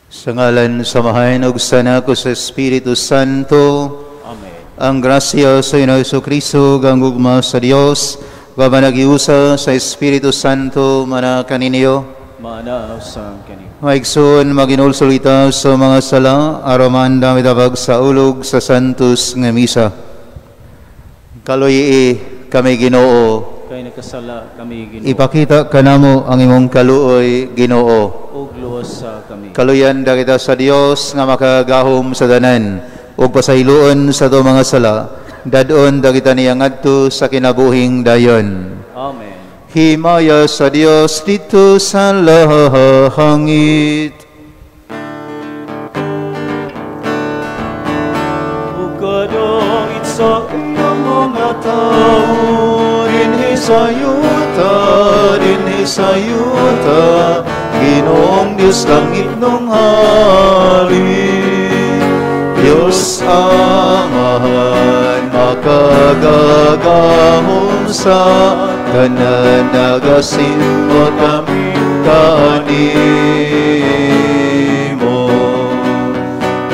Sa ngalan, samahan ug sana ko sa Espiritu Santo. Amen. Ang grasya sa Ginoo Jesucristo, gangugma sa Dios, managiusa sa Espiritu Santo, mana kaninyo. Maanaw sa kanino. Maigsoon, maginulsulita sa mga sala, araman damitabag sa ulog sa Santos nga misa. Kaloy kami Ginoo, Kay nakasala kami Ginoo. ipakita kanamo ang imong kaluoy Ginoo. Ug luwas sa kami. Kaluyan da kita sa Dios nga makagahom sa tanan ug pasayloon sa to mga sala, dadon da kita niya ngadto sa kinabuhing dayon. Amen. Himaya sa Dios dito sa lahangit. Ug kadangit sa iyong mga tao, dinhi sa yuta, Ginoong Diyos langit nung hari. Diyos Amahan, makagagahom sa tanan, nagasimba kami kanimo.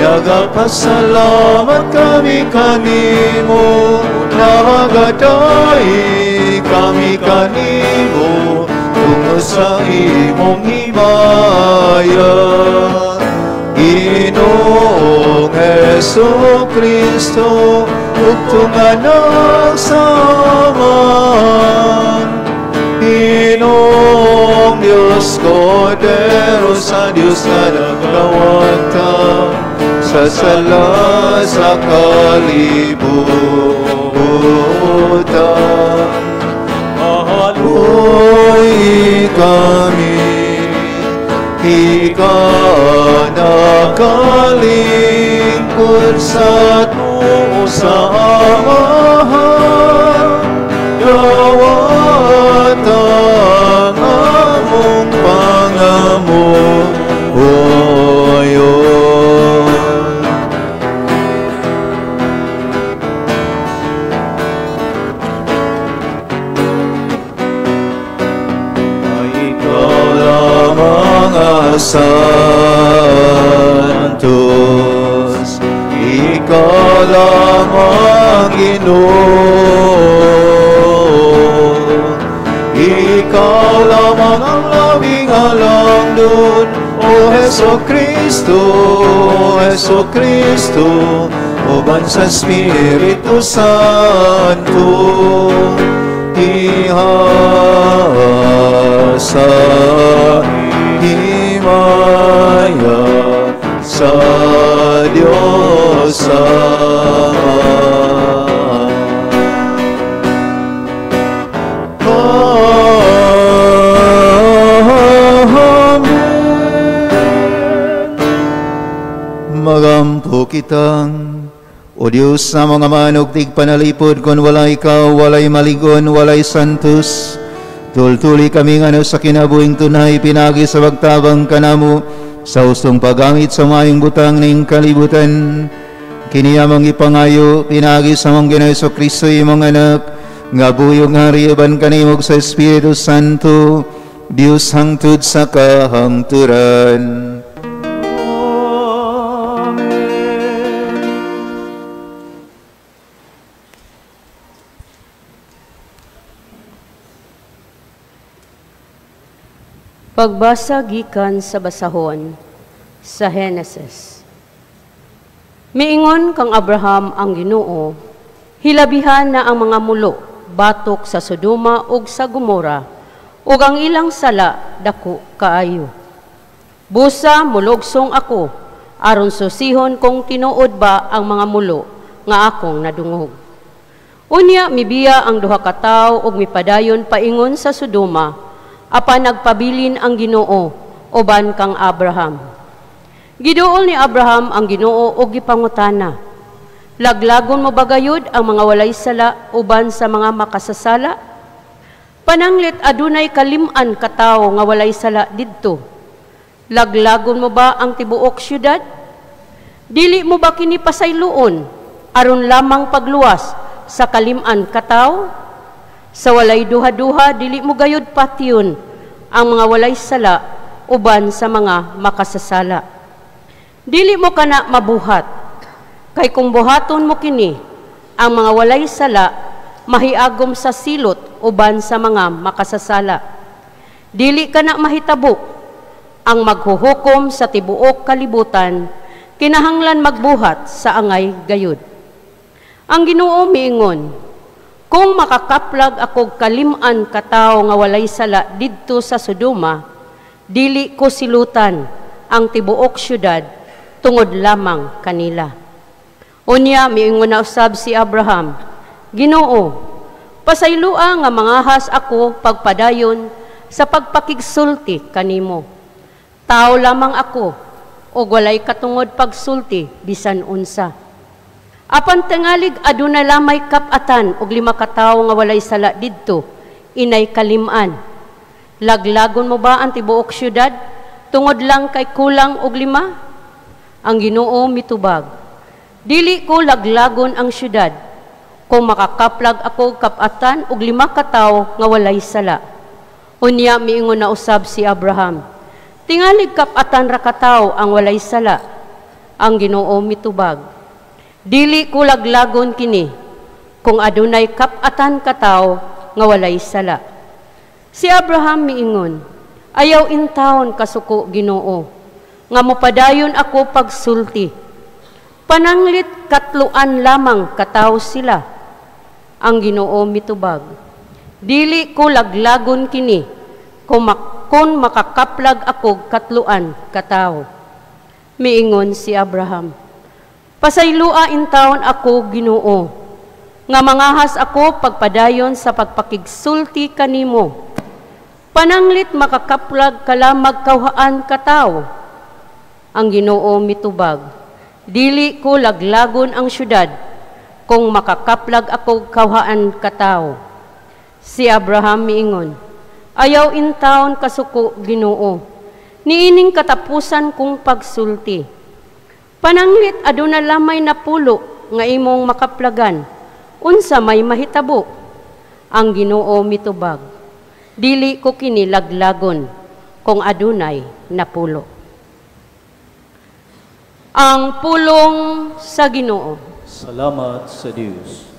Nagapasalamat kami kanimo, nagaday kami kanimo, tungo sa imong himaya. Ginoong Jesucristo, ug tunganak saman. Ginoong Diyos Kordero sa Diyos na nagkawanta, sa sala sa kalibutan. Mahaloy kami, ikaw nakalingkod sa tuo sa Amahan. Dawat ang among pangamuoyon. Santos, ikaw lamang Ginoo, ikaw lamang ang labing halangdon, O Jesucristo, Jesucristo, uban sa Espiritu Santo, ihasa himaya sa Diyos Ama. Amen. Magampo kitang, O Diyos na mga manog tigpanalipod, kung wala ikaw, walay maligon, walay santos. Tultuli kami ngano sa kinabuhing tunay, pinagi sa bagtabang kanamo, sa usong paggamit sa mayong butang ning kalibutan. Kiniyamang ipangayo, pinagi sa mong Ginoo Jesucristo imong anak, nga buyog hari iban kanimog sa Espiritu Santo, Dios hangtod sa kahangturan. Pagbasa gikan sa basahon sa Henesis. Miingon kang Abraham ang Ginoo, hilabihan na ang mga mulo, batok sa Sodoma ug sa Gomora, ug ang ilang sala dako kaayo. Busa mulugsong ako, aron susihon kung tinuod ba ang mga mulo nga akong nadungog. Unya mibiya ang duha ka tawo ug mipadayon paingon sa Sodoma, apan nagpabilin ang Ginoo uban kang Abraham. Giduol ni Abraham ang Ginoo og gipangutana, laglagon mo bagayod ang mga walay sala uban sa mga makasasala? Pananglit adunay kalim-an ka tawo nga walay sala didto. Laglagon mo ba ang tibuok syudad? Dili mo ba kini pasayloon aron lamang pagluwas sa kalim-an ka tawo? Sa walay duha-duha, dili mo gayud patiyon ang mga walay sala uban sa mga makasasala. Dili mo kana mabuhat, kay kung buhaton mo kini, ang mga walay sala, mahiagom sa silot uban sa mga makasasala. Dili kana mahitabo, ang maghuhukom sa tibuok kalibutan, kinahanglan magbuhat sa angay gayud. Ang Ginoo miingon, kung makakaplag ako kalim-an katao nga walay sala didto sa Sodoma, dili ko silutan ang tibuok syudad tungod lamang kanila. Unya miingon na usab si Abraham, Ginoo, pasaylua nga mangahas ako pagpadayon sa pagpakigsulti kanimo. Tao lamang ako, o walay katungod pagsulti bisan unsa. Apan tingalig aduna lamay kapatan og 5 katawo nga walay sala didto, inay kalim-an. Laglagon mo ba ang tibuok syudad tungod lang kay kulang og 5? Ang Ginoo mitubag, dili ko laglagon ang syudad kung makakaplag ako kapatan og 5 katawo nga walay sala. Unya miingon na usab si Abraham, tingalig kapatan ra katawo ang walay sala. Ang Ginoo mitubag, dili ko laglagon kini kung adunay kapatan katawo nga walay sala. Si Abraham miingon, ayaw intawon kasuko Ginoo, nga mopadayon ako pagsulti. Pananglit katluan lamang katawo sila. Ang Ginoo mitubag, dili ko laglagon kini kung makakaplag ako katluan katawo. Miingon si Abraham, pasaylua intawon ako Ginoo, nga mangahas ako pagpadayon sa pagpakigsulti kanimo. Pananglit makakaplag kalamag kawhaan katawo. Ang Ginoo mitubag, dili ko laglagon ang syudad kung makakaplag ako kawhaan katawo. Si Abraham miingon, ayaw intawon kasuko Ginoo, niining katapusan kong pagsulti. Pananglit aduna lamay napulo nga imong makaplagan, unsa may mahitabo. Ang Ginoo mitubag, dili ko kini laglagon kung adunay napulo. Ang pulong sa Ginoo. Salamat sa Diyos.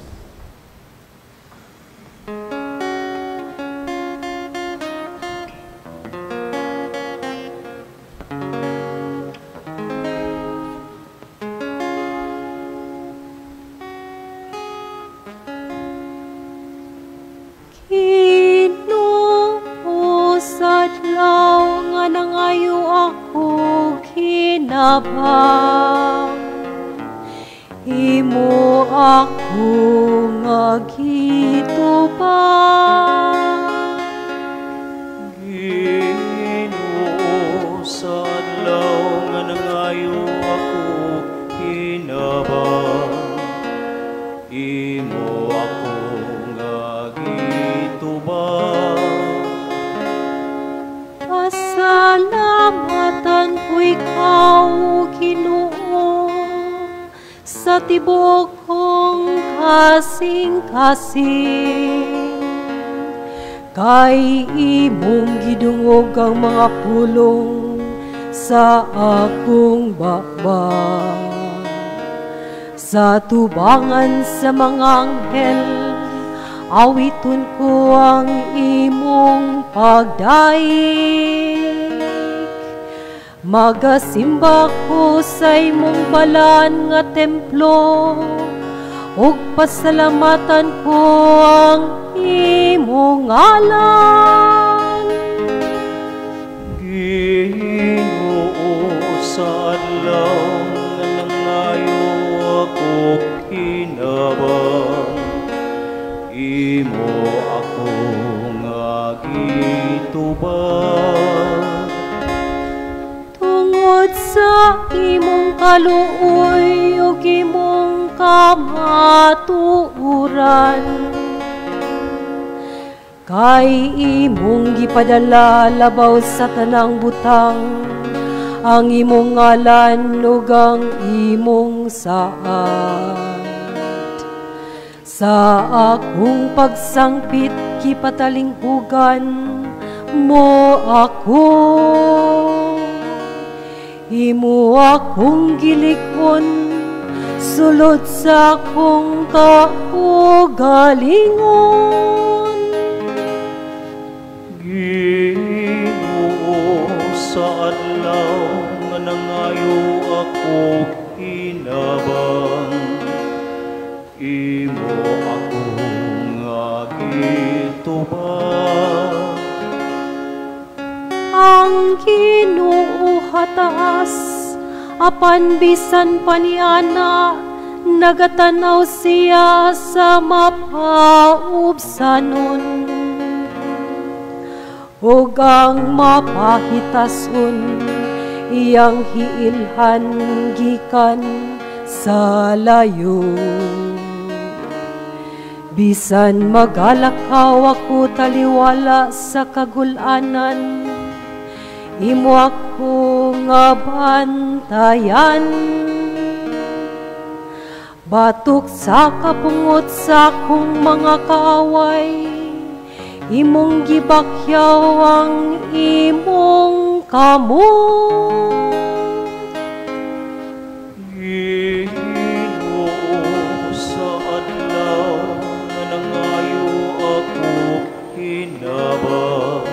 Ginoo sadlaw nga nangayo ako kinabang, imo ako nga gitubang. Ginoo sadlaw nga nangayo ako kinabang, imo ako nga gitubang. Pasalamatan ko ikaw, Ginoo, sa tibok kong kasing-kasing. Kay imong gidungog ang mga pulong sa akong bakbang. Sa tubangan sa mga anghel, awiton ko ang imong pagdaig. Magasimba ko sa imong balan nga templo, ug pasalamatan ko ang imong ngalan. Ginoo sa adlaw nga nangayo ako kinabang, imo ako nga gitubang. Tungod sa imong kaluoy ug imong kamatuoran, kay imong gipadala labaw sa tanang butang ang imong ngalan ug ang imong saad. Sa akong pagsangpit kipatalinghugan mo ako, imo akong gilikon, sulod sa akong kaugalingon. Ginoo, sa adlaw nga nangayo ako hinabang, imo akong gitubag. Ang Ginoo hataas, apan bisan paniana, nagatanaw siya sa mapaubsanon. Ug ang mapahitason, iyang hiilhan gikan sa layo. Bisan magalakaw ako taliwala sa kagulanan, imo ako nga bantayan. Batok sa kapungot sa akong mga kaaway, imong gibakyaw ang imong kamot. Ginoo, sa adlaw nga nangayo ako hinabang,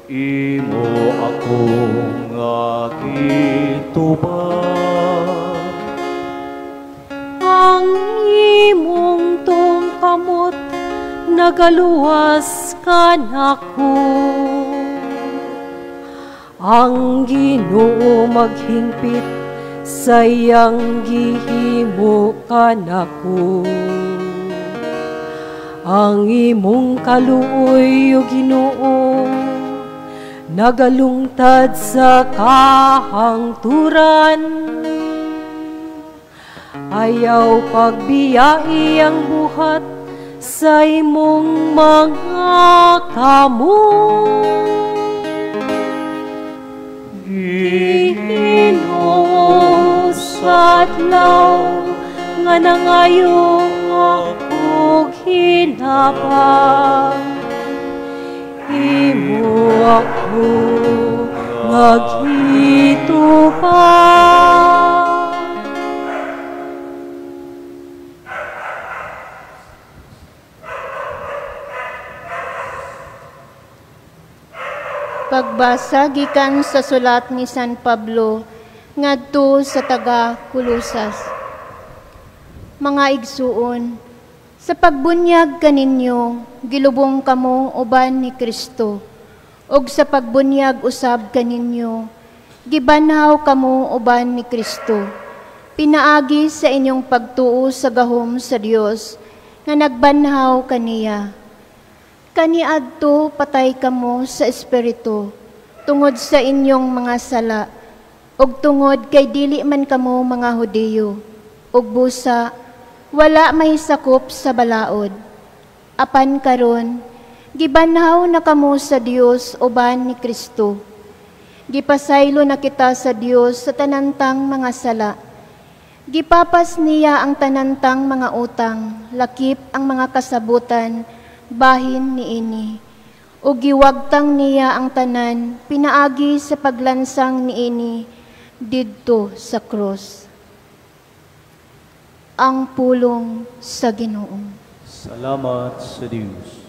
imo akong gitubag. Ang imong tungkamot nagaluwas kanako. Ang Ginoo maghingpit sa iyang gihimo kanako. Ang imong kaluoy, O Ginoo, nagalungtad sa kahangturan. Ayaw pagbiyai ang buhat sa imong mga kamot. Ginoo, sa adlaw nga nangayo ako hinabang, imo ako maghitubag. Pagbasa gikan sa sulat ni San Pablo ngadto sa taga Colosas. Mga igsuon, sa pagbunyag kaninyo gilubong kamo uban ni Kristo, ug sa pagbunyag usab kaninyo gibanhaw kamo uban ni Kristo. Pinaagi sa inyong pagtuo sa gahom sa Dios nga nagbanhaw kaniya. Kaniadto patay kamo sa espiritu, tungod sa inyong mga sala, ug tungod kay dili man kamo mga Hudiyo, ug busa, wala mahisakop sa balaod. Apan karon, gibanhaw na kamo sa Dios uban ni Kristo. Gipasaylo na kita sa Dios sa tanantang mga sala. Gipapas niya ang tanantang mga utang, lakip ang mga kasabutan, bahin niini, o giwagtang niya ang tanan, pinaagi sa paglansang niini, didto sa krus. Ang pulong sa Ginoo. Salamat sa Diyos.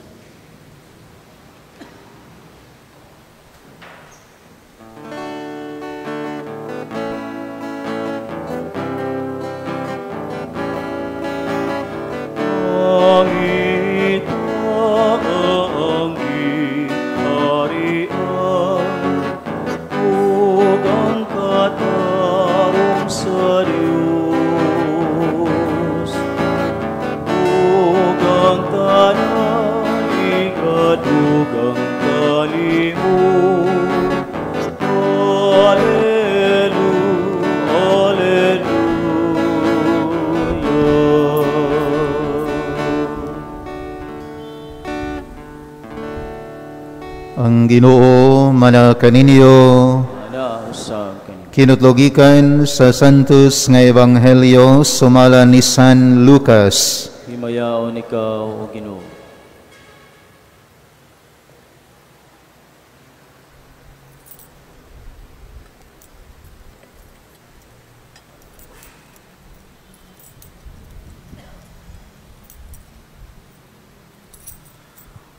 Ang Ginoo manakaninyo kinutlogikan sa Santos nga Ebanghelyo sumala ni San Lucas. Himayaon ikaw, O Ginoo.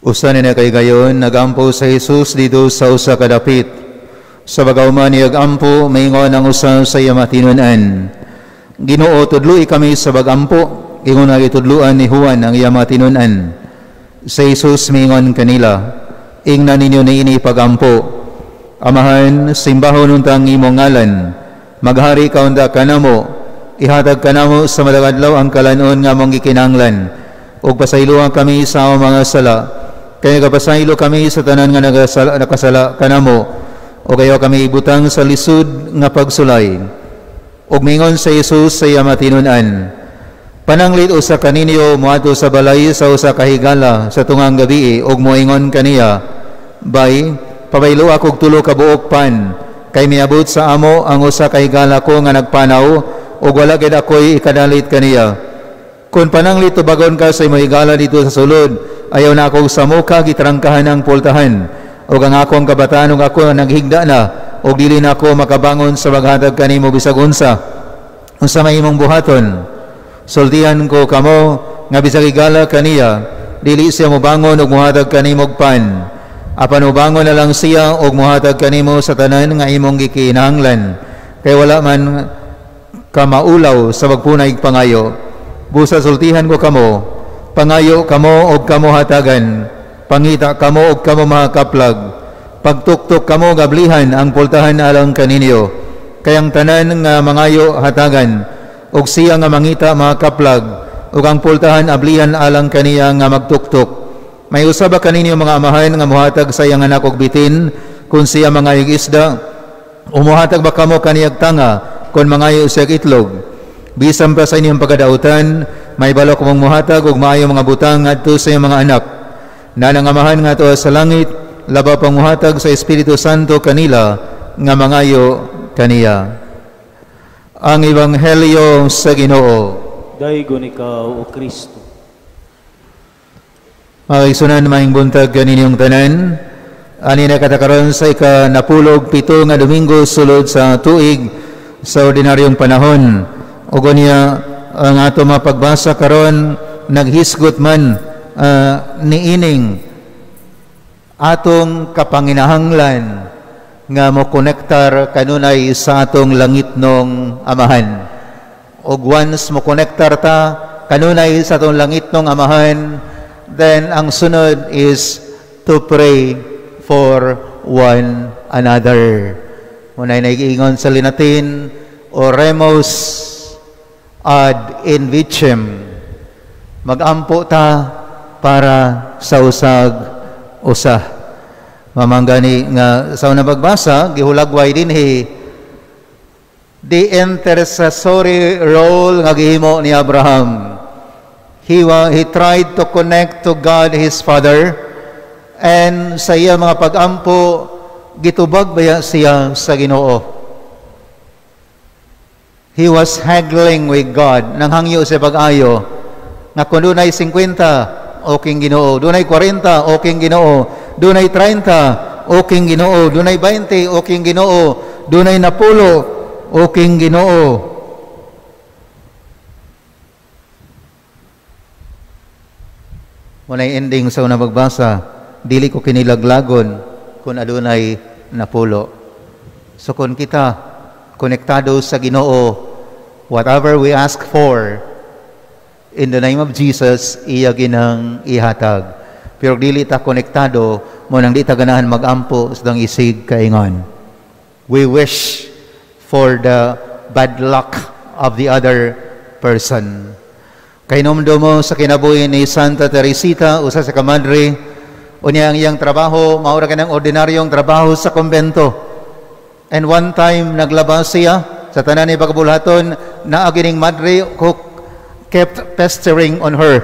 Usa na kay gayon, nagampo sa Jesus dito sa usa ka dapit. Sa bagaw man niyag ampo, maingon ang usa sa iya matinunan. Ginoo, tudloi kami sa bagampo, ingon nga itudluan ni Juan ang iya matinunan. Sa Jesus maingon kanila, ingnan ninyo ni ini pagampo. Amahan, simbahon untang imong ngalan, maghari ka unta kanamo, ihatag kanamo sa madagadlaw ang kalanon nga mong gikinahanglan, ug pasayloan kami sa mga sala. Kaya kapasaylo kami sa tanan nga nakasala kanamo, o kayo kami ibutang sa lisod nga pagsulay. Og mingon sa Jesus sa iya matinunan, pananglit usa kaninyo moadto sa balay sa usa ka higala sa tungang gabi, og moingon kaniya, bay, pabaylo ako og tulo ka buok pan, kay miabot sa amo ang usa ka higala ko nga nagpanaw, og wala gid ako'y ikadalit kaniya. Kung pananglit tubagon ka sa imo higala dito sa sulod, ayaw na akong sa muka gitrangkahan ang pultahan, o ang akong kabataan og ako naghigda na, o dili na ako makabangon sa maghatag kanimo bisag unsa may imong buhaton. Sultihan ko kamo nga bisag igala kaniya, dili siya mobangon og mohatag kanimo og pan. Apan ubangon na lang siya og mohatag kanimo sa tanan nga imong gikinahanglan, kay wala man ka maulaw sa magpunay pangayo. Busa sultihan ko kamo, pangayo kamo og kamo hatagan, pangita kamo og kamo makaplag, pagtuktok kamo gablihan ang pultahan alang kaninyo, kayang tanan nga mangayo hatagan, og siya nga mangita makaplag, ug ang pultahan ablihan alang kaniya nga magtuktok. May usaba kaninyo mga amahan nga muhatag sa iyang anak og bitin, kung siya mga isda, o muhatag ba kamo kaniyag tanga, kung mangayo siya itlog. Bisan pa sa inyong pagkadautan, may balok mong muhatag ug maayo mga butang ngadto sa iyong mga anak. Nanangamahan nga to sa langit, laba pang muhatag sa Espiritu Santo kanila nga mangayo kaniya. Ang Ebanghelyo sa Ginoo. Daygon ikaw, O Kristo. Magigsunan mahing buntag kaninyong tanan. Ani na katakaron sa ika-napulog 7 nga Domingo sulod sa tuig sa ordinaryong panahon. Ugo niya ang ato mapagbasa karon naghisgot man niining atong kapanginahanglan nga mo konektar kanunay sa atong langitnong amahan. Og once mo konektar ta kanunay sa atong langitnong amahan, then ang sunod is to pray for one another. Munay naiingon sa linatin, oremus ad invicem, magampo ta para sa usag-usa. Mamanggani nga sa unang pagbasa, gihulagway dinhi the intercessory role nga gihimo ni Abraham. He tried to connect to God his Father, and sa iya mga pag-ampo gitubag baya siya sa Ginoo. He was haggling with God. Nanghangyo sa pag-ayo nga kung dunay 50, oking Ginoo. Dunay 40, oking Ginoo. Dunay 30, oking Ginoo. Dunay 20, oking Ginoo. Dunay 10, oking Ginoo. Munay ending sa unang magbasa, dili ko kinilaglagon kung adunay 10. So kung kita konektado sa Ginoo, whatever we ask for in the name of Jesus, iya ginang ihatag. Pero dili ta konektado, mo nang di ta ganahan magampo sa dang isig kaingon. We wish for the bad luck of the other person. Kainomdo mo sa kinabuhi ni Santa Teresita, usa sa kamadre, unya ang iyang trabaho, maura ka ng ordinaryong trabaho sa kumbento. And one time, naglabas siya sa tanan ni pagkabulhaton na agining madre who kept pestering on her.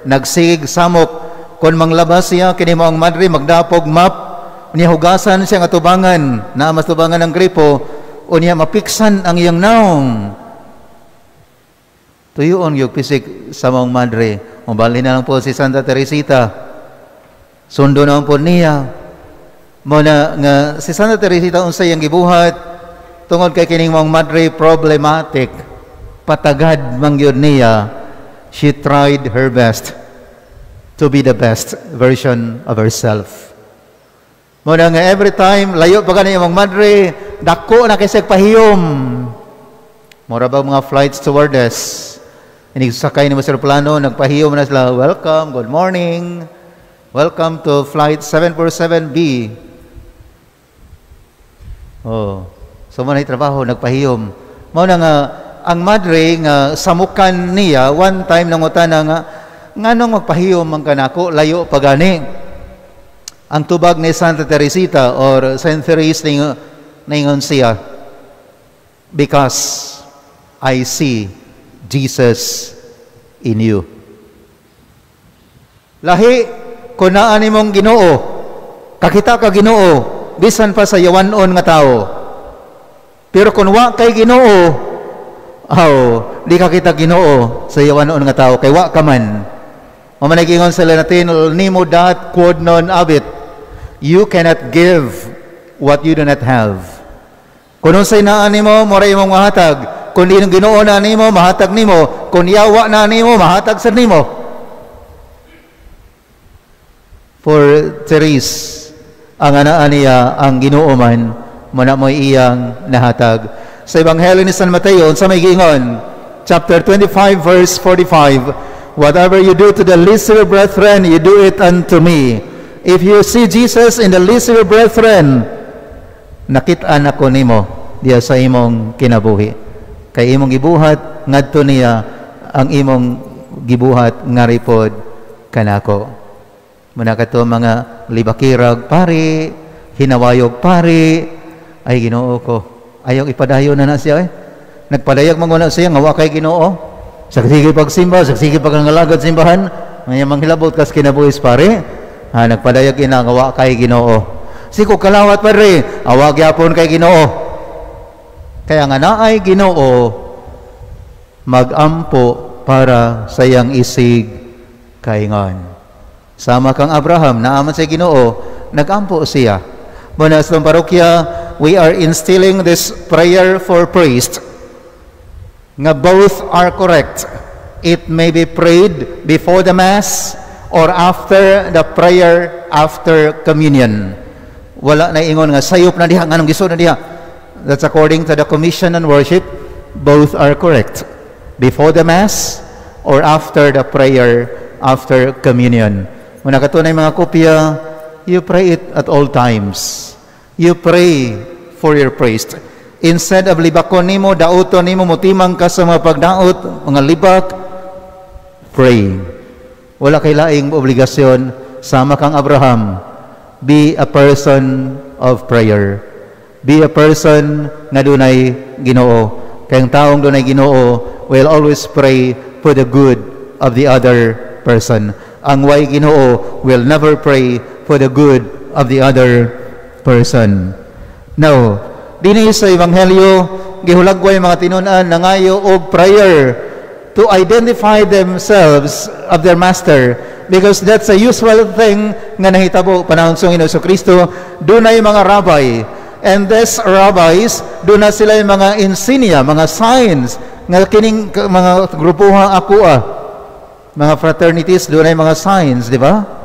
Nagsigig samok. Kung manglabas siya, kini mo ang madre, magdapog map, niya hugasan siya nga tubangan, na mas tubangan ng gripo, o niya mapiksan ang iyang naong. Tuyoon yung pisik sa mong madre. Mabali na lang po si Santa Teresita. Sundo naman po niya. Muna nga si Santa Teresita unsay ang gibuhat tungod kay kining mong madre problematic, patagad man gyud niya, she tried her best to be the best version of herself. Muna nga every time, layo pa ganun yung madre, dako na kasi pahiyom. Mura ba mga flights stewardess? Inisakay ni Mr. Plano, nagpahiyom na sila, welcome, good morning, welcome to flight 747B. Oh, so muna yung trabaho, nagpahiyom. Muna nga, ang madre nga samukan niya, one time nangutana nga, nganong magpahiyom ang kanako, layo pa gani. Ang tubag ni Santa Teresita or Saint Therese ningon siya, because I see Jesus in you. Lahi, kung naan imong Ginoo, kakita ka Ginoo, bisan pa sa yawanon nga tao. Pero kung wa kay Ginoo, di kakita Ginoo sa yawanon nga tao, kay wa ka man. Mamanagingon sa Latin, nemo dat quod non abit. You cannot give what you do not have. Kung unsay naan nimo, mora imong mahatag. Kung di nang Ginoo na nimo, mahatag nimo. Kung yawa na nimo, mahatag sa nimo. For Therese, ang anaan niya, ang Ginoo man, muna mo iyang nahatag. Sa Ebanghelyo ni San Mateo, sa may giingon, chapter 25, verse 45, whatever you do to the least of your brethren, you do it unto me. If you see Jesus in the least of your brethren, nakitaan ako nimo diya sa imong kinabuhi. Kay imong gibuhat ngadto niya ang imong gibuhat ngaripod kanako. Muna kato mga libakirag pari, hinawayog pari, ay Ginoo ko. Ayaw ipadayon na siya Nagpadayag manguna siya nga wa kay Ginoo. Sagsige pagsimba, sagsige pagangalagad simbahan, nga manghilabot kas kinabuhis pare. Nagpadayag inagawa kay Ginoo. Siko kalawat pare, awag yapon kay Ginoo. Kaya nga naay Ginoo magampo para sa iyang isig kaingon. Sama kang Abraham, naaman sa Ginoo, nagampo siya. Muna sa parokya, we are instilling this prayer for priest. Nga both are correct. It may be prayed before the Mass or after the prayer after communion. Wala na ingon nga sayop na diha, nganong giso na diha. That's according to the Commission on Worship. Both are correct. Before the Mass or after the prayer after communion. Muna katunay mga kopya, you pray it at all times. You pray for your priest. Instead of libakon nimo, dauton nimo, mutimang ka sa mga pagdaot, mga libak, pray. Wala kay laing obligasyon, sama kang Abraham. Be a person of prayer. Be a person nga dunay Ginoo. Kaya ang taong dunay Ginoo will always pray for the good of the other person. Ang way Ginoo will never pray for the good of the other person. Now, dinhi sa Ebanghelyo, gihulagway mga tinunan nangayo og prayer to identify themselves of their master, because that's a usual thing nga nahitabo panahon sa Hesus Kristo. Dunay mga rabbi, and these rabbis, doon na sila yung mga insignia, mga signs nga kining mga grupuha akua, mga fraternities, doon ay mga signs, di ba?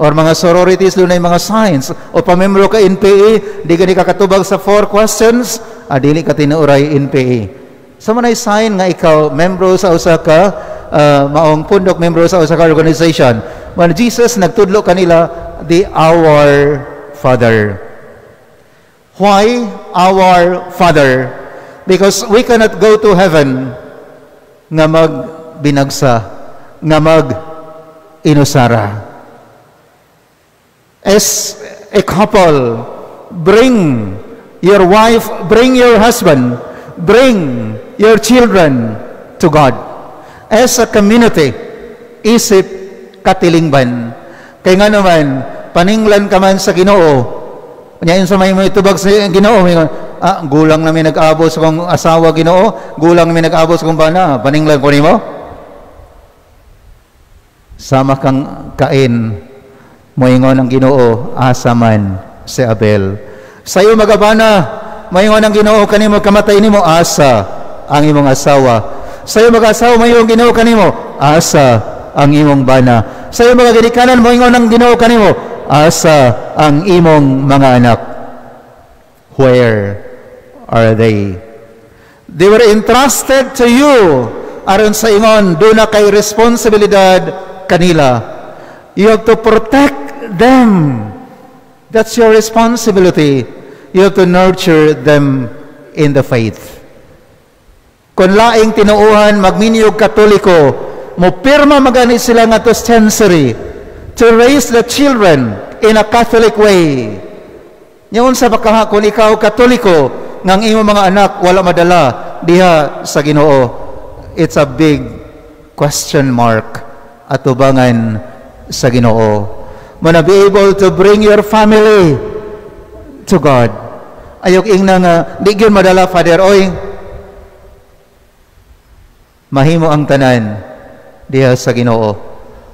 Or mga sororities, doon ay mga signs. O pamembro ka NPA, di ka ni kakatubag sa 4 questions, dili ka tinuuray NPA. Sa manay sign nga ikaw, membro sa usa ka, maong pundok, membro sa usa ka organization. When Jesus nagtudlo kanila, the Our Father. Why Our Father? Because we cannot go to heaven nga magbinagsa, nga mag-inusara. As a couple, bring your wife, bring your husband, bring your children to God. As a community, isip katilingban. Kaya nga naman, paninglan ka man sa Ginoo. Kanya yun sa may itubag sa Ginoo, gulang namin nag-abot sa kong asawa Ginoo, gulang namin nag-abot sa kong bana, paninglan ko nimo? Sama kang Kain, moingon ang Ginoo, asa man si Abel. Sayo magabana, moingon ang Ginoo kanimo, kamatay nimo, asa ang imong asawa. Sayo mag-asawa, moingon ang Ginoo kanimo, asa ang imong bana. sa iyong mga ginikanan mo ingon ang Ginoo kanimo, asa ang imong mga anak? Where are they? They were entrusted to you. Aron sa ingon, doon na kay responsibilidad kanila. You have to protect them. That's your responsibility. You have to nurture them in the faith. Kung laing tinuuhan, magminyog Katoliko, mupirma magani sila nga to chancery to raise the children in a Catholic way. Ngayon sa kung ikaw Katoliko, ngang imo mga anak wala madala diha sa Ginoo, it's a big question mark at tubangan sa Ginoo. Muna be able to bring your family to God. Ayok ingna nga di gyud madala, Father, oy mahimo ang tanan diha sa Ginoo.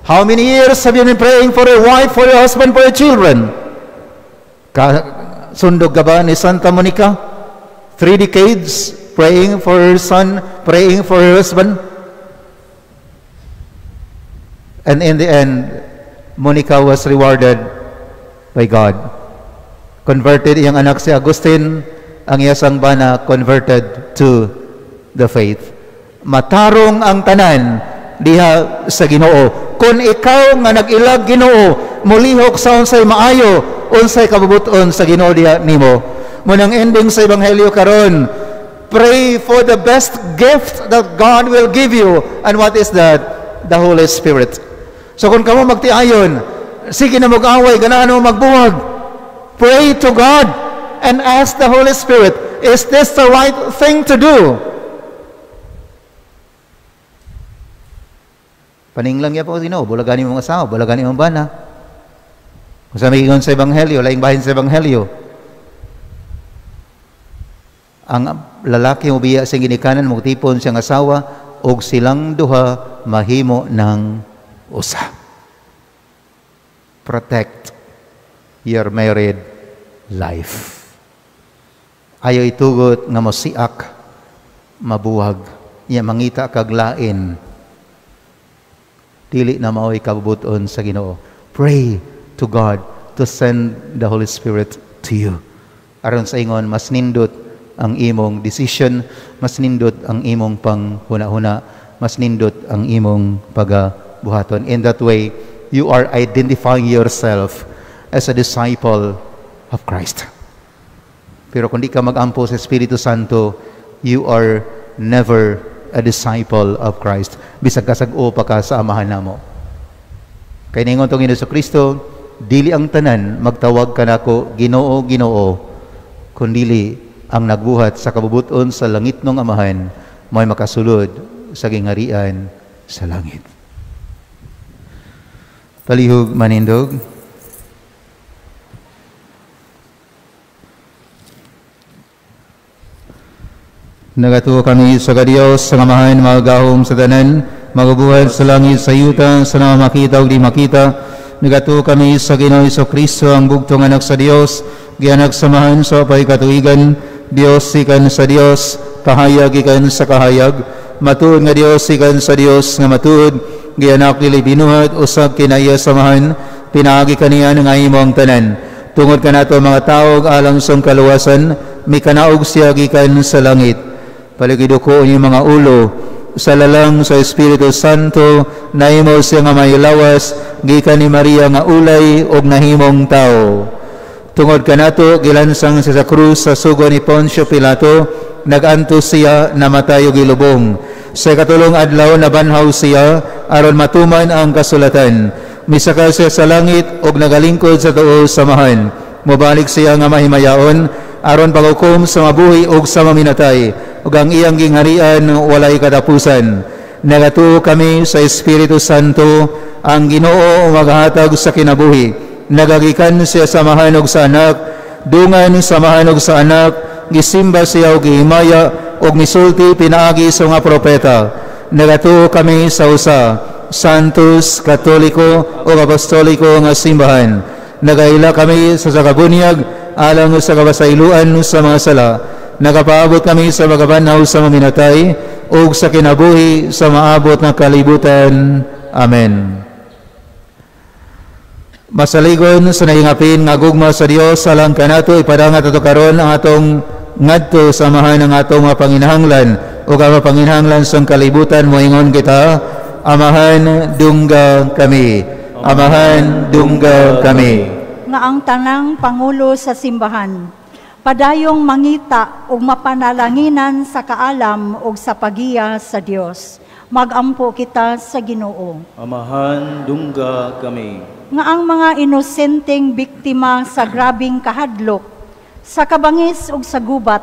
How many years have you been praying for your wife, for your husband, for your children? Sundog ka ba ni Santa Monica? 3 decades praying for her son, praying for her husband. And in the end, Monica was rewarded by God. Converted iyang anak si Agustin, ang iyasang bana converted to the faith. Matarong ang tanan diha sa Ginoo. Kung ikaw nga nag-ilag Ginoo, mulihok sa unsay maayo, unsay kabubuton sa Ginoo diha nimo. Munang ending sa Ebanghelyo karon, pray for the best gift that God will give you. And what is that? The Holy Spirit. So kung kamo magtiayon, sige na mag-away, ganahan mo magbuwag. Pray to God and ask the Holy Spirit, is this the right thing to do? Paninglang niya po, bulagan yung mga asawa, bulagan yung bana. Kung sa may sa Ebanghelyo, laing bahin sa Ebanghelyo, ang lalaki mo biya sa ginikanan, magtipon siyang asawa, og silang duha mahimo ng usa. Protect your married life. Ayaw itugot nga mosiak, mabuwag, niya mangita kag lain. Dili na mao'y kabubuton sa Ginoo. Pray to God to send the Holy Spirit to you. Aron sa ingon, mas nindot ang imong decision, mas nindot ang imong panghuna-huna, mas nindot ang imong pagabuhaton. In that way, you are identifying yourself as a disciple of Christ. Pero kung di ka mag-ampo sa Espiritu Santo, you are never a disciple of Christ. Bisag kasag-o pa ka sa amahan namo. Kaya ningon tong Jesucristo, dili ang tanan magtawag kanako Ginoo, Ginoo, kundili ang nagbuhat sa kabubuton sa langit ng amahan, may makasulod sa gingarian sa langit. Palihog manindog. Nagatuo kami sa Diyos sa ngamahan magahom sa tanan, magabuhat sa langit sa yuta, sa mga makita o di makita. Nagatuo kami sa Ginoo Jesucristo, ang bugtong anak sa Dios, gianak samahan sa apay katuigan, Dios ikan sa Dios, kahayag ikan sa kahayag, matuod nga Dios ikan sa Dios nga matuod, gianak nili binuhat, usab kinaya samahan, pinaagi kaniya ng imong tanan. Tungod ka nato mga tao, alang sang kaluwasan, may kanaog siya gikan sa langit. Paligiduko niyo mga ulo, sa lalang sa Espiritu Santo, naimo siya nga may lawas, gikan ni Maria nga ulay, og nahimong tao. Tungod kanato gilansang sa krus sa sugo ni Poncio Pilato, naganto siya namatay og gilubong. Sa katulong adlaw nabanhaw siya aron matuman ang kasulatan. Misaka siya sa langit og nagalingkod sa tuo samahan. Mobalik siya nga mahimayaon aron paghukom sa mabuhi ug sa maminatay. Ug ang iyang gingharian walay katapusan. Nagatuo kami sa Espiritu Santo, ang Ginoo maghatag sa kinabuhi. Nagagikan siya sa mahanog sa anak, dungan sa mahanog sa anak, gisimba siya o gihimaya, o misulti pinaagi sa mga propeta. Nagatuo kami sa usa, Santos, Katoliko, o Apostoliko nga simbahan. Nagaila kami sa sakabunyag, alang sa kabasailuan sa mga sala. Nagapaabot kami sa magabanhaw sa maminatay, o sa kinabuhi sa maabot na kalibutan. Amen. Masaligon sa naingapin nga gugma sa Dios alang kanato ipadangat ato karon ang atong ngadto samahan ng atong mga panginahanglan o mga panginahanglan sa kalibutan moingon kita. Amahan dungga kami. Amahan dungga kami. Nga ang tanang pangulo sa simbahan padayong mangita ug mapanalanginan sa kaalam ug sa pagiya sa Dios. Magampo kita sa Ginoo. Amahan dungga kami. Nga ang mga inosenteng biktima sa grabing kahadlok, sa kabangis ug sa gubat,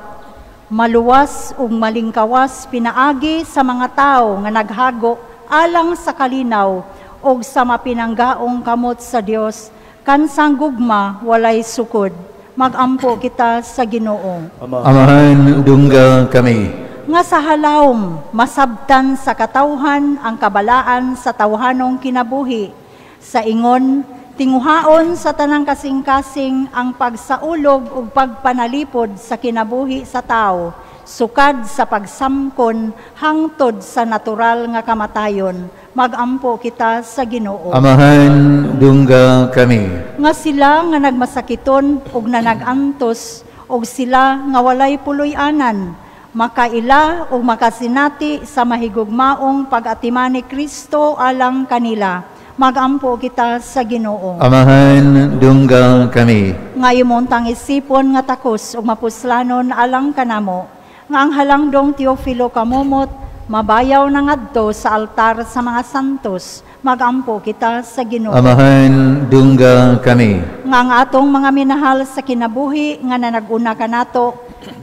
maluwas ug malingkawas pinaagi sa mga tao nga naghago alang sa kalinaw ug sa mapinanggaong kamot sa Dios, kansang gugma walay sukod. Magampo kita sa Ginoo. Amahan dungga kami. Nga sa halawom, masabtan sa katawhan ang kabalaan sa tawhanong kinabuhi, sa ingon, tinguhaon sa tanang kasing-kasing ang pagsaulog ug pagpanalipod sa kinabuhi sa tao, sukad sa pagsamkon hangtod sa natural nga kamatayon. Magampo kita sa Ginoo. Amahan dungga kami. Nga sila nga nagmasakiton ug nanag-antos ug sila nga walay puloy-anan, makaila ug makasinati sa mahigugmaong pag-atiman ni Kristo alang kanila. Magampo kita sa Ginoo. Amahan dungga kami. Nga imontang isipon nga takos ug mapuslanon alang kanamo, nga ang halangdong Teofilo kamumot mabayaw na ngadto sa altar sa mga santos. Magampo kita sa Ginoo. Amahan dungga kami. Nga ang atong mga minahal sa kinabuhi nga nanag-una kanato,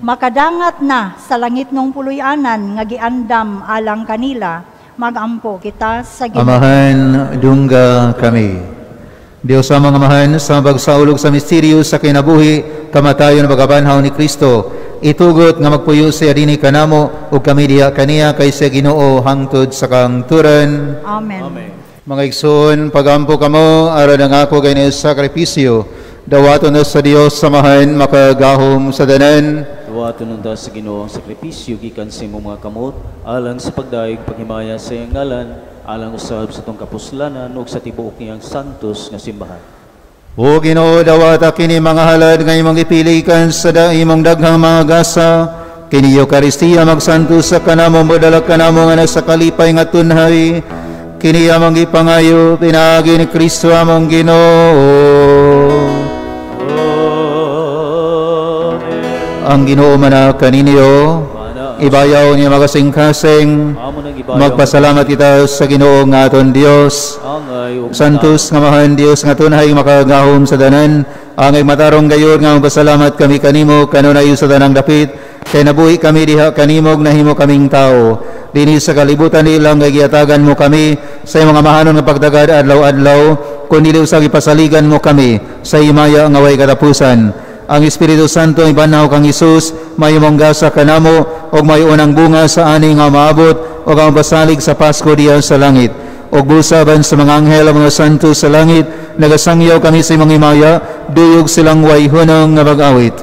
makadangat na sa langit ng puloy-anan nga giandam alang kanila. Magampo kita sa Ginoo. Amahan dungga kami. Dios sa mga amahan sa pagsaulog sa misteryo sa kinabuhi kamatayon pagkabanhaw ni Kristo, itugot nga magpuyo siya dini kanamo ug kami diha kaniya kay sa Ginoo hangtod sa kangturan. Amen. Mga igsoon, pagampo kamo aron ang ako kay ni sakripisyo, dawaton na sa Dios samahan makagahom sa danan. Duwaton nunda sa Ginoo ang sakripisyo gikan sa imong mga kamot alang sa pagdaig paghimaya sa iyang ngalan, alang usab sa tong kapuslanan ug sa tibuok niyang santos nga simbahan. O Ginoo, dawata kini mga halad nga imong ipilikan sa imong daghang mga gasa, kini Eucharistia magsantos sa kanamo modala kanamo nga nasa kalipay nga tunhay, kini among ipangayo pinaagi ni Kristo among Ginoo. Ang Ginoo man kaninyo, ibayaw niya magasing-kasing, magpasalamat kita sa Ginoo nga aton Dios. Santos nga mahan Dios nga tunay makagahom sa danan, angay matarong gayon nga magpasalamat kami kanimo kanunayo sa tanang dapit, kay nabuhi kami diha kanimog nahimo kaming tao. Dinhi sa kalibutan ilang nga giatagan mo kami sa imong mahanon nga pagdagad adlaw-adlaw, kun dili usab ipasaligan mo kami sa himaya nga way katapusan. Ang Espiritu Santo ay banaw kang Hesus, may mongga sa kanamo og may unang bunga sa ani nga maabot og ang basalig sa Pasko diya sa langit. Og busaban sa mga anghel mga santo sa langit, nagasangyaw kami sa imong himaya, duyog silang way hunong nga mag-awit.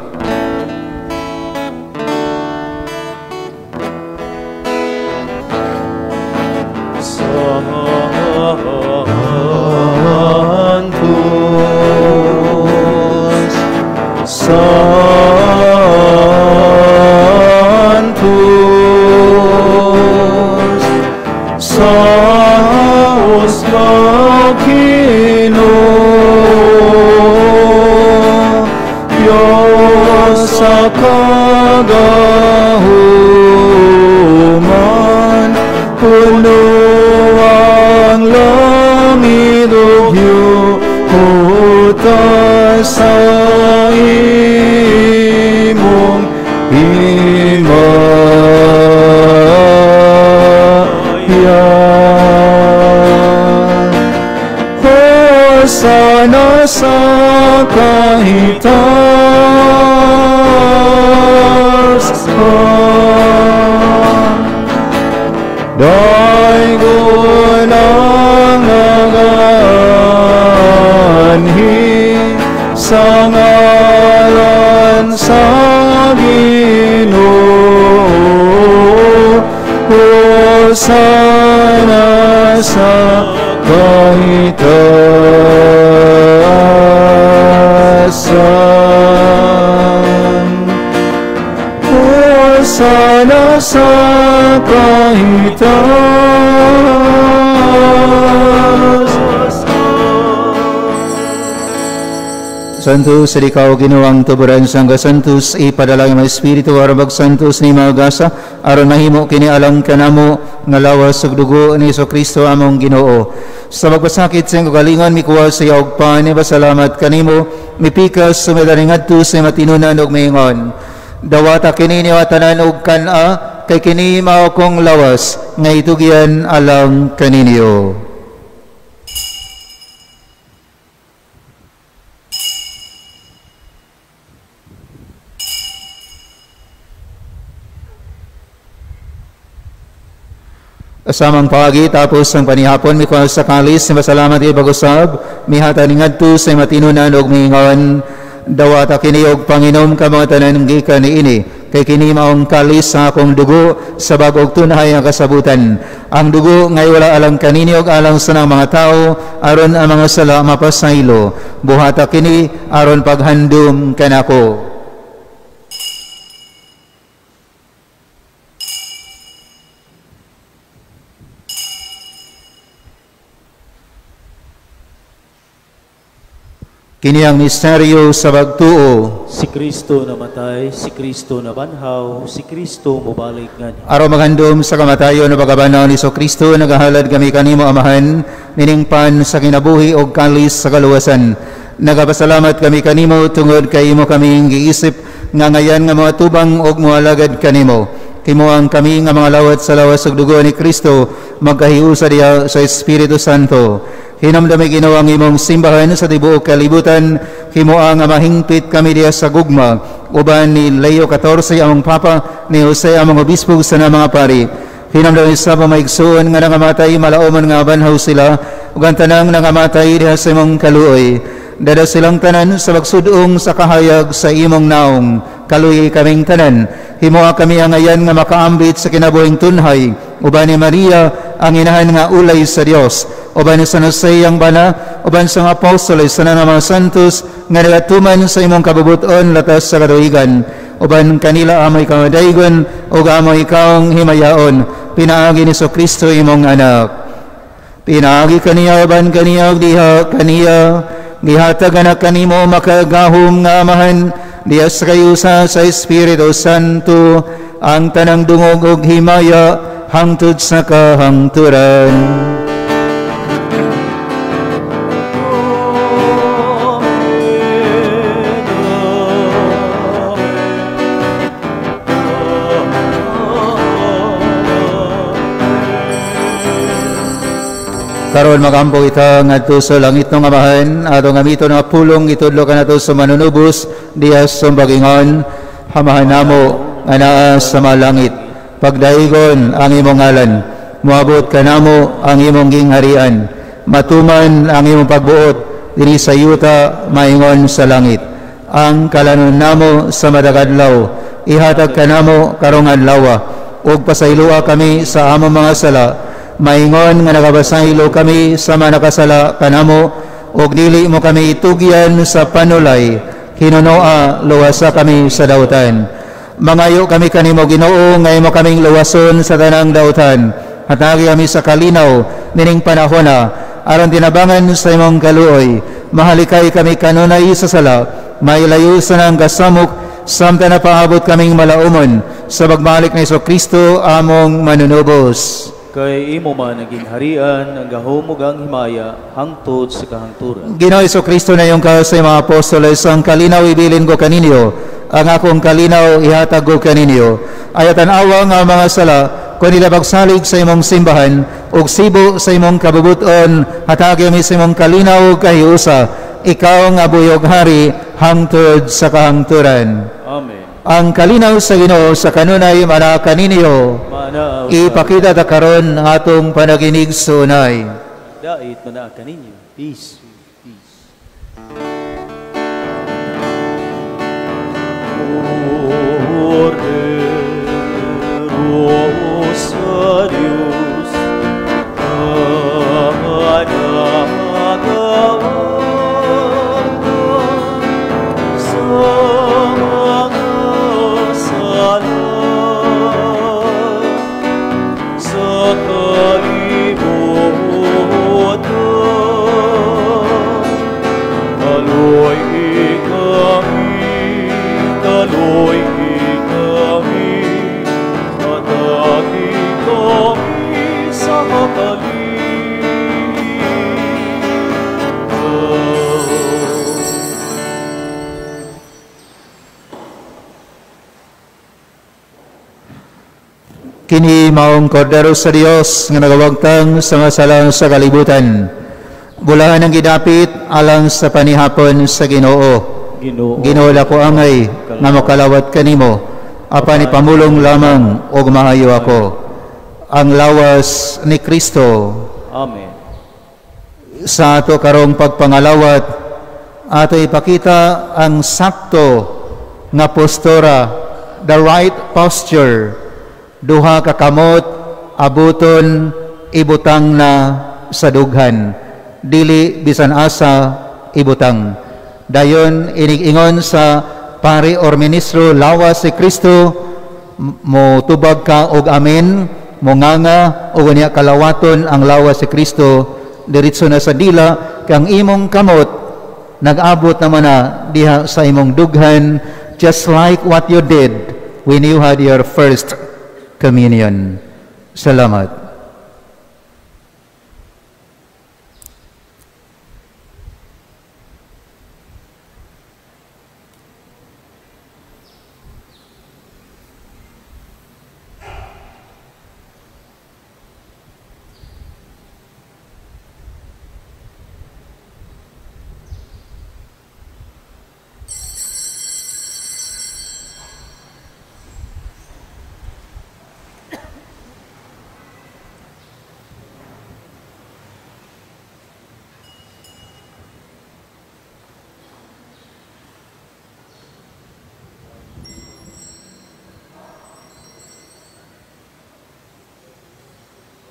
Sana sa kahitas daigon ang aganhi sa ngalan sa Ginoo, Hosana sa kahitas. sa kaitaas. Santos, ikaw ginuwang tuburan sang Santos, ipadalangin mga Espiritu arabag Santos ni Magasa, aron mahimo kini alang kanamo nga lawas ug dugo ni Jesucristo among Ginoo. Sa magpasakit sa kagalingon mikuha sa iyo og pani pasalamat kanimo, mipikas sumidaring adto sa matinunan ug maingon. Dawata kini ni watanan og kana, kay kini mao kong lawas nga itugyan alang kaninyo. Asamang pagi tapos ang panihapon mi kuha sa kalis ni pasalamat kay bagusab mihata ning adto sa matinunan og miingon. Dawata kini og Panginom ka mga tanan gikan niini kay kini maong kalis sa akong dugo sa bag-og tunay nga kasabutan. Ang dugo ngay wala alang kanini og alang sa mga tao aron ang mga sala mapasaylo. Buhata kini aron paghandom kanako. Kini ang misteryo sa pagtuo. Si Kristo namatay, si Kristo nabanhaw, si Kristo mobalik ngani. Araw maghandom sa kamatayon na pagabanaw ni Kristo, nagahalad kami kanimo amahan, niningpan sa kinabuhi o kalis sa kaluwasan. Nagapasalamat kami kanimo tungod kay imo kaming giisip nga ngayan nga mga tubang og mualagad kanimo. Himuang kami nga mga lawat sa lawas ug dugo ni Kristo magkahiusa diha sa Espiritu Santo. Hinamdami ginawang imong simbahan sa tibuok kalibutan, himuang nga mahingpit kami diha sa gugma, uban ni Leo 14 among Papa, ni Jose among obispo sa mga pari. Hinamdami sa pamaigsuon nga nangamatay malaoman nga banhaw sila, ug ang tanang nangamatay diha sa imong kaluoy. Dada silang tanan sa magsudong sa kahayag sa imong naong, kaluoy kaming tanan. Himuha kami ang ngayan nga makaambit sa kinabuhing tunhay, uban ni Maria ang inahan nga ulay sa Dios, uban ni San Jose ang bana, uban sa apostoles sa mga santos nga nagatuman sa imong kabubuton latas sa katuigan, uban kanila amoy kamadaygon ug amoy kaong himayaon, pinaagi ni Kristo imong anak. Pinaagi kaniya uban kaniya ug diha kaniya, gihatag anak kanimo makagahom nga amahan, diha sa kayusa sa Espiritu Santo, ang tanang dungog ug himaya hangtod sa kahangturan. Karon magampo ita ngadto sa langit ng amahan, atong amito nga pulong itudlo kanato sa manunubos diha sa bagingon. Hamahan namo nga naa sa malangit, pagdaigon ang imong ngalan, moabot kanamo ang imong gingharian, matuman ang imong pagbuot diri sa yuta maingon sa langit. Ang kalanon namo sa madagadlaw ihatag kanamo karong adlaw, ug pasaylua kami sa among mga sala, maingon nga nagabasaylo kami sa manakasala kanamo, ug dili mo kami itugyan sa panulay, hinunoa luwasa kami sa dautan. Mangayo kami kanimo Ginoo nga imo kaming luwason sa tanang dautan. Hatagi kami sa kalinaw nining panahona, aron tinabangan sa imong kaluoy. Mahalikay kami kanunay sa sala, mailayo sa nang kasamok, samtang napaabot kaming malaumon sa pagbalik ni Kristo among manunubos. Kay imo man naging harian, ang gahom ug ang himaya, hangtod sa kahangturan. Ginoo Kristo na yung sa mga apostoles, ang kalinaw ibilin ko kaninyo, ang akong kalinaw ihatag ko kaninyo. Ayatan awa nga mga sala, kung nila pagsalig sa imong simbahan, ug sibo sa imong kabubuton, hatagi mi sa imong kalinaw kahiusa, ikaw nga buyog hari, hangtod sa kahangturan. Amen. Ang kalinaw sa Ginoo sa kanunay mana kaninyo, ipakita ta karon ang atong panaginig sa unay. Dait mana kaninyo. Peace. Dios, sa mga sala. Kini maong kordero sa Dios nga nagawagtang sa masalang sa kalibutan. Bulahan ang gidapit alang sa panihapon sa Ginoo. Ginoo ko angay nga makalawat kanimo. Apan ipamulong lamang og maayo ako. Ang lawas ni Kristo. Amen. Sa ato karong pagpangalawat, ato ipakita ang sakto nga postura, the right posture. Duha ka kamot, abuton, ibutang na sa dughan. Dili bisan asa ibutang. Dayon inig-ingon sa pari or ministro lawas si Kristo, mo tubag ka og amen, mo nganga og unya kalawaton ang lawas si Kristo diretso na sa dila kang imong kamot nag-abot naman na diha sa imong dughan, just like what you did when you had your first communion. Salamat.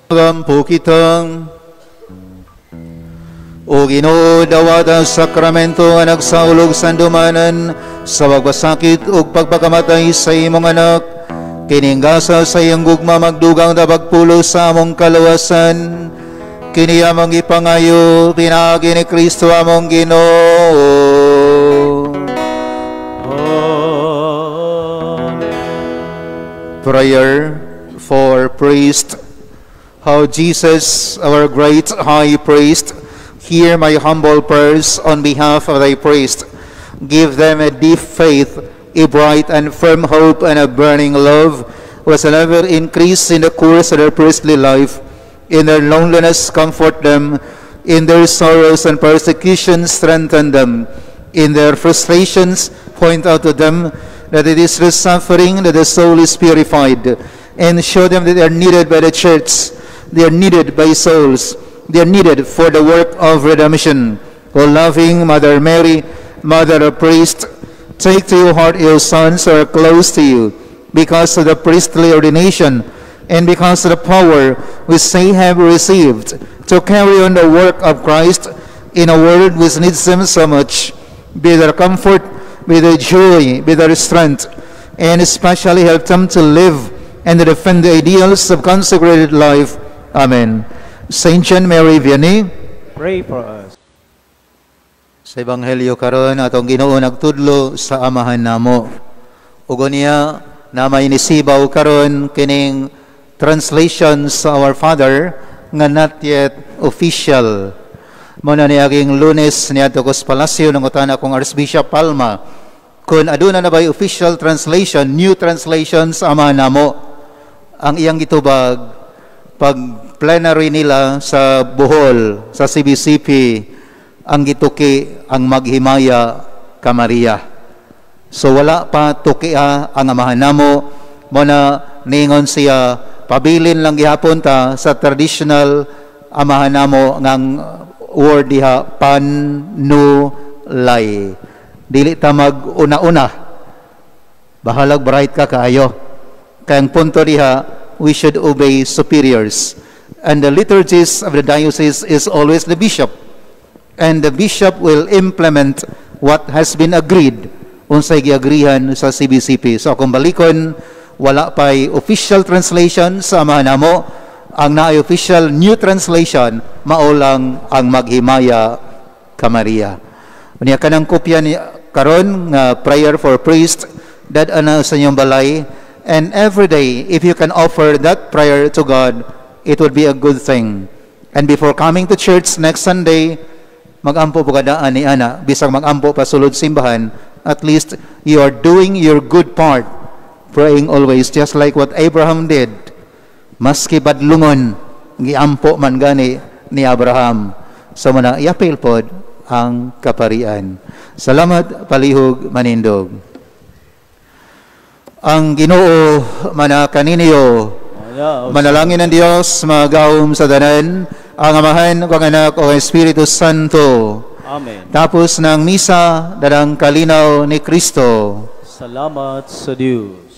Agampo kitang o Ginoo dawat ang sakramento nga nagsaulog sandumanan sa pagbasakit ug pagpakamatay sa imong anak, kiningasa sa iyang gugma magdugang dabagpulo sa among kaluwasan, kini among ipangayo pinaagi ni Kristo among Ginoo. Prayer for priest. How Jesus, our great high priest, hear my humble prayers on behalf of thy priest. Give them a deep faith, a bright and firm hope, and a burning love, whatsoever increase in the course of their priestly life. In their loneliness, comfort them. In their sorrows and persecutions, strengthen them. In their frustrations, point out to them that it is through suffering that the soul is purified, and show them that they are needed by the church. They are needed by souls. They are needed for the work of redemption. O loving Mother Mary, Mother of Priest, take to your heart your sons who are close to you, because of the priestly ordination and because of the power which they have received to carry on the work of Christ in a world which needs them so much. Be their comfort, be their joy, be their strength, and especially help them to live and to defend the ideals of consecrated life. Amen. Saint John Mary Vianney, Pray for us. sa Ebanghelyo karon atong Ginoo nagtudlo sa amahan namo. Ug niya na may nisibaw karon kining translation sa Our Father nga not yet official. Muna niaging Lunes niadto ko sa palasyo ng utana kong Archbishop Palma kun aduna na ba'y official translation, new translation sa amahan namo. Ang iyang gitubag pag plenary nila sa Bohol, sa CBCP, ang gituki ang maghimaya ka Maria. So wala pa tukia ang amahan namo, mo na ningon siya, pabilin lang gihapon ta sa traditional amahan namo ngang word diha, panulay. Dili ta mag-una-una. Bahalag bright ka kaayo. Kaya ang punto diha, we should obey superiors. And the liturgies of the diocese is always the bishop. And the bishop will implement what has been agreed unsay giagrihan sa CBCP. So kung balikon, wala pa'y official translation sa amahan namo. Ang naay official new translation, maulang ang maghimaya ka Maria. Unya kanang kopya ni karon nga prayer for priest, that ana sa inyong balay. And every day, if you can offer that prayer to God, it would be a good thing. And before coming to church next Sunday, mag-ampo po kadaan ni ana. Bisang mag-ampo pa sulod simbahan, at least you are doing your good part, praying always, just like what Abraham did. maski badlungon giampo man gani ni Abraham so mana iapil pod ang kaparian. Salamat palihog manindog. Ang Ginoo mana kaninyo manalangin ng Dios magawom sa tanan ang Amahan ug ang Anak ug ang Espiritu Santo. Amen. Tapos ng misa dadang kalinaw ni Kristo. Salamat sa Dios.